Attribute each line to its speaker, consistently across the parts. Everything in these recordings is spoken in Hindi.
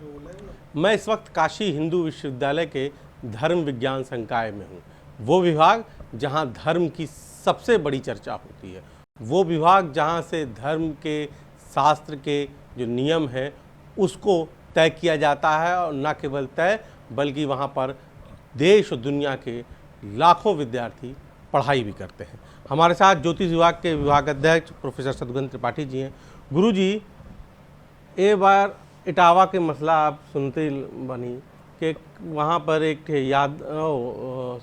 Speaker 1: मैं इस वक्त काशी हिंदू विश्वविद्यालय के धर्म विज्ञान संकाय में हूँ। वो विभाग जहाँ धर्म की सबसे बड़ी चर्चा होती है, वो विभाग जहाँ से धर्म के शास्त्र के जो नियम हैं उसको तय किया जाता है, और न केवल तय बल्कि वहाँ पर देश और दुनिया के लाखों विद्यार्थी पढ़ाई भी करते हैं। हमारे साथ ज्योतिष विभाग के विभागाध्यक्ष प्रोफेसर सदगुण त्रिपाठी जी हैं। गुरु जी, एक बार इटावा के मसला आप सुनते बनी कि वहाँ पर एक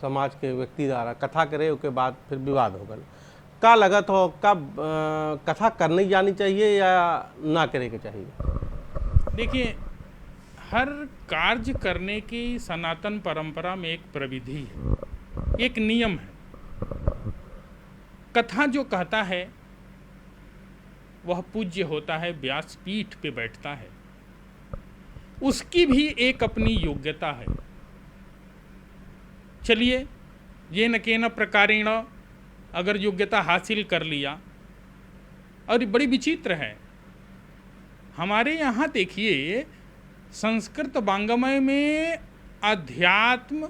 Speaker 1: समाज के व्यक्ति द्वारा कथा करे, उसके बाद फिर विवाद हो गया। का लगत हो कब कथा करनी जानी चाहिए या ना करे के चाहिए?
Speaker 2: देखिए, हर कार्य करने की सनातन परंपरा में एक प्रविधि है, एक नियम है। कथा जो कहता है वह पूज्य होता है, व्यासपीठ पे बैठता है, उसकी भी एक अपनी योग्यता है। चलिए, ये न केन प्रकारेण अगर योग्यता हासिल कर लिया, और बड़ी विचित्र है, हमारे यहाँ देखिए संस्कृत वांग्मय में अध्यात्म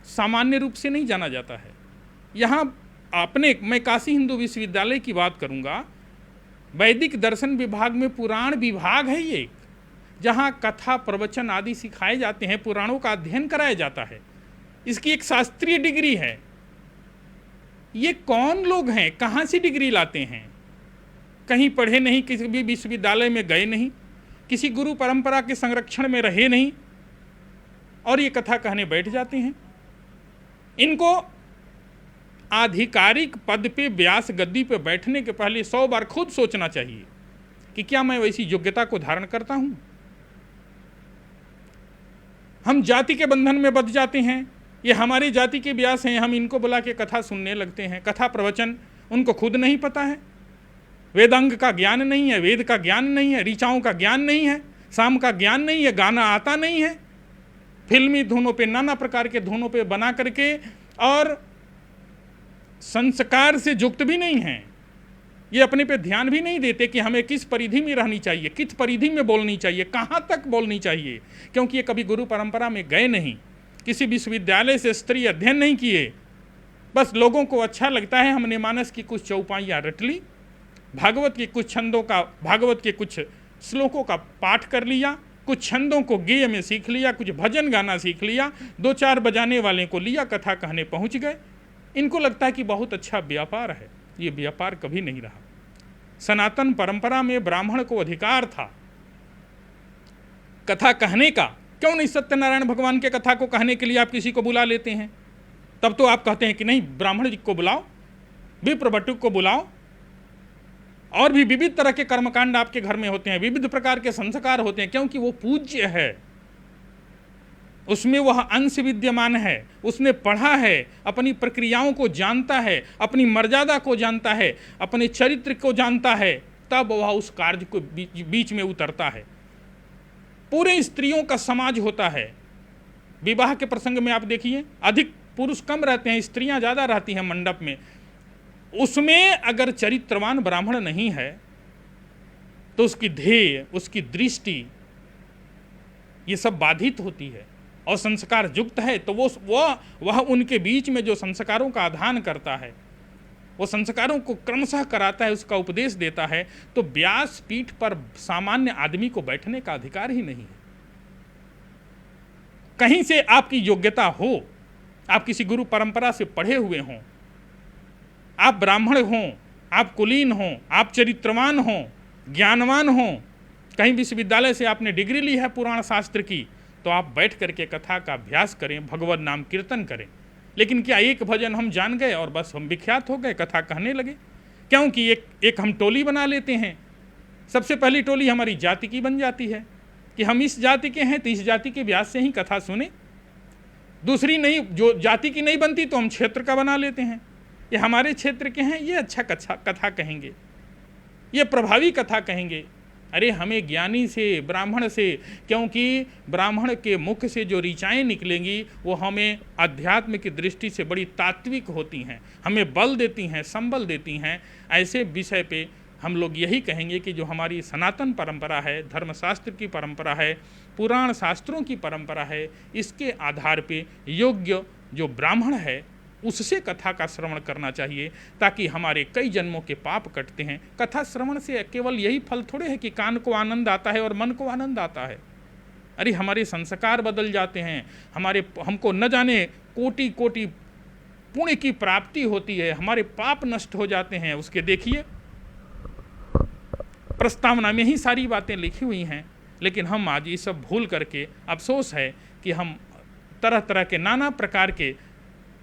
Speaker 2: सामान्य रूप से नहीं जाना जाता है। यहाँ मैं काशी हिंदू विश्वविद्यालय की बात करूँगा, वैदिक दर्शन विभाग में पुराण विभाग है ये, जहाँ कथा प्रवचन आदि सिखाए जाते हैं, पुराणों का अध्ययन कराया जाता है। इसकी एक शास्त्रीय डिग्री है। ये कौन लोग हैं, कहाँ से डिग्री लाते हैं? कहीं पढ़े नहीं, किसी भी विश्वविद्यालय में गए नहीं, किसी गुरु परंपरा के संरक्षण में रहे नहीं, और ये कथा कहने बैठ जाते हैं। इनको आधिकारिक पद पे, व्यास गद्दी पे बैठने के पहले 100 बार खुद सोचना चाहिए कि क्या मैं वैसी योग्यता को धारण करता हूं। हम जाति के बंधन में बंध जाते हैं। ये हमारी जाति के व्यास हैं, हम इनको बुला के कथा सुनने लगते हैं। कथा प्रवचन उनको खुद नहीं पता है, वेदांग का ज्ञान नहीं है, वेद का ज्ञान नहीं है, ऋचाओं का ज्ञान नहीं है, साम का ज्ञान नहीं है, गाना आता नहीं है, फिल्मी धुनों पे, नाना प्रकार के धुनों पे बना करके, और संस्कार से युक्त भी नहीं है। ये अपने पे ध्यान भी नहीं देते कि हमें किस परिधि में रहनी चाहिए, किस परिधि में बोलनी चाहिए, कहाँ तक बोलनी चाहिए, क्योंकि ये कभी गुरु परंपरा में गए नहीं, किसी विश्वविद्यालय से स्तरीय अध्ययन नहीं किए। बस लोगों को अच्छा लगता है, हमने मानस की कुछ चौपाइयाँ रट ली, भागवत के कुछ छंदों का, भागवत के कुछ श्लोकों का पाठ कर लिया, कुछ छंदों को गेय में सीख लिया, कुछ भजन गाना सीख लिया, 2-4 बजाने वाले को लिया, कथा कहने पहुँच गए। इनको लगता है कि बहुत अच्छा व्यापार है। ये व्यापार कभी नहीं रहा। सनातन परंपरा में ब्राह्मण को अधिकार था कथा कहने का। क्यों नहीं? सत्यनारायण भगवान के कथा को कहने के लिए आप किसी को बुला लेते हैं, तब तो आप कहते हैं कि नहीं, ब्राह्मण जी को बुलाओ, विप्र बटुक को बुलाओ। और भी विविध तरह के कर्मकांड आपके घर में होते हैं, विविध प्रकार के संस्कार होते हैं, क्योंकि वो पूज्य है, उसमें वह अंश विद्यमान है, उसने पढ़ा है, अपनी प्रक्रियाओं को जानता है, अपनी मर्यादा को जानता है, अपने चरित्र को जानता है, तब वह उस कार्य को बीच में उतरता है। पूरे स्त्रियों का समाज होता है। विवाह के प्रसंग में आप देखिए, अधिक पुरुष कम रहते हैं, स्त्रियां ज़्यादा रहती हैं मंडप में। उसमें अगर चरित्रवान ब्राह्मण नहीं है तो उसकी ध्येय, उसकी दृष्टि, ये सब बाधित होती है। और संस्कार युक्त है तो वह उनके बीच में जो संस्कारों का आधान करता है, वो संस्कारों को क्रमशः कराता है, उसका उपदेश देता है। तो व्यास पीठ पर सामान्य आदमी को बैठने का अधिकार ही नहीं है। कहीं से आपकी योग्यता हो, आप किसी गुरु परंपरा से पढ़े हुए हों, आप ब्राह्मण हों, आप कुलीन हों, आप चरित्रवान हों, ज्ञानवान हों, कहीं विश्वविद्यालय से आपने डिग्री ली है पुराण शास्त्र की, तो आप बैठ करके कथा का अभ्यास करें, भगवत नाम कीर्तन करें। लेकिन क्या एक भजन हम जान गए और बस हम विख्यात हो गए, कथा कहने लगे? क्योंकि एक हम टोली बना लेते हैं। सबसे पहली टोली हमारी जाति की बन जाती है कि हम इस जाति के हैं तो इस जाति के व्यास से ही कथा सुने। दूसरी नहीं, जो जाति की नहीं बनती तो हम क्षेत्र का बना लेते हैं, ये हमारे क्षेत्र के हैं, ये अच्छा कथा कहेंगे, ये प्रभावी कथा कहेंगे। अरे हमें ज्ञानी से, ब्राह्मण से, क्योंकि ब्राह्मण के मुख से जो ऋचाएँ निकलेंगी वो हमें अध्यात्म की दृष्टि से बड़ी तात्विक होती हैं, हमें बल देती हैं, संबल देती हैं। ऐसे विषय पे हम लोग यही कहेंगे कि जो हमारी सनातन परंपरा है, धर्मशास्त्र की परंपरा है, पुराण शास्त्रों की परंपरा है, इसके आधार पे योग्य जो ब्राह्मण है उससे कथा का श्रवण करना चाहिए, ताकि हमारे कई जन्मों के पाप कटते हैं। कथा श्रवण से केवल यही फल थोड़े है कि कान को आनंद आता है और मन को आनंद आता है। अरे हमारे संस्कार बदल जाते हैं, हमको न जाने कोटि कोटि पुण्य की प्राप्ति होती है, हमारे पाप नष्ट हो जाते हैं। उसके देखिए प्रस्तावना में ही सारी बातें लिखी हुई हैं, लेकिन हम आज ये सब भूल करके अफसोस है कि हम तरह तरह के नाना प्रकार के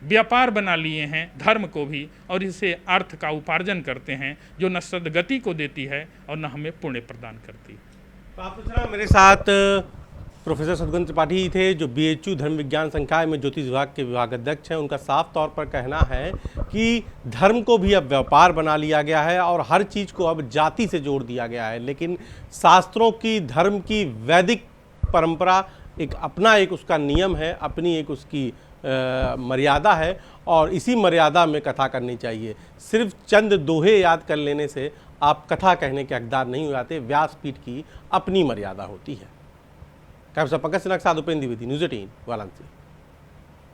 Speaker 2: व्यापार बना लिए हैं धर्म को भी, और इससे अर्थ का उपार्जन करते हैं जो न सद्गति को देती है और न हमें पुण्य प्रदान करती है।
Speaker 1: तो आप पूछ रहे मेरे साथ प्रोफेसर सदगुण त्रिपाठी थे, जो बीएचयू धर्म विज्ञान संकाय में ज्योतिष विभाग के विभागाध्यक्ष हैं। उनका साफ तौर पर कहना है कि धर्म को भी अब व्यापार बना लिया गया है और हर चीज़ को अब जाति से जोड़ दिया गया है। लेकिन शास्त्रों की, धर्म की, वैदिक परंपरा एक उसका नियम है, अपनी एक उसकी मर्यादा है, और इसी मर्यादा में कथा करनी चाहिए। सिर्फ चंद दोहे याद कर लेने से आप कथा कहने के हकदार नहीं हो जाते। व्यासपीठ की अपनी मर्यादा होती है। कैमरा पंकज सिन्हा के साथ उपेंद्र द्विवेदी, न्यूज़ 18 वाराणसी।